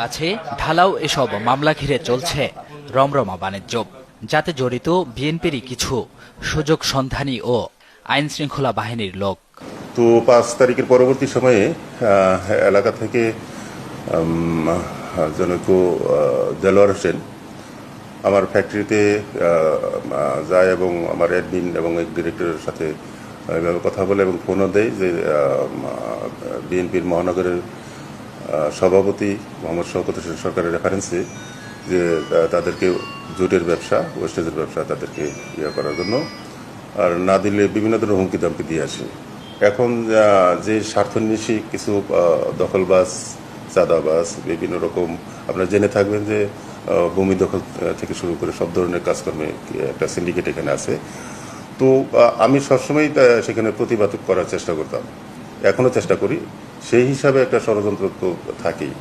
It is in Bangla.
আছে ঢালাও এসব মামলা ঘিরে চলছে রমরমা বাণিজ্য, যাতে জড়িত বিএনপিরই কিছু সুযোগ সন্ধানী ও আইন শৃঙ্খলা বাহিনীর লোক। তো 5 তারিখের পরবর্তী সময়ে এলাকা থেকে জনৈক দেলোয়ার হোসেন আমার ফ্যাক্টরিতে যায় এবং আমার অ্যাডমিন এবং এক ডিরেক্টরের সাথে এভাবে কথা বলে এবং ফোনও দেয় যে বিএনপির মহানগরের সভাপতি মোহাম্মদ শওকত হোসেন সরকারের রেফারেন্সে যে তাদেরকে জোটের ব্যবসা, ওয়েস্টেজের ব্যবসা তাদেরকে করার জন্য, আর না দিলে বিভিন্ন ধরনের হুমকি দামকি দিয়ে আসে। এখন যে স্বার্থন্বেষী কিছু দখলবাজ, চাঁদাবাজ, বিভিন্ন রকম আপনারা জেনে থাকবেন যে ভূমি দখল থেকে শুরু করে সব ধরনের কাজকর্মে একটা সিন্ডিকেট এখানে আছে। তো আমি সবসময় সেখানে প্রতিবাদ করার চেষ্টা করতাম, এখনও চেষ্টা করি। সেই হিসাবে একটা ষড়যন্ত্র তো থাকেই।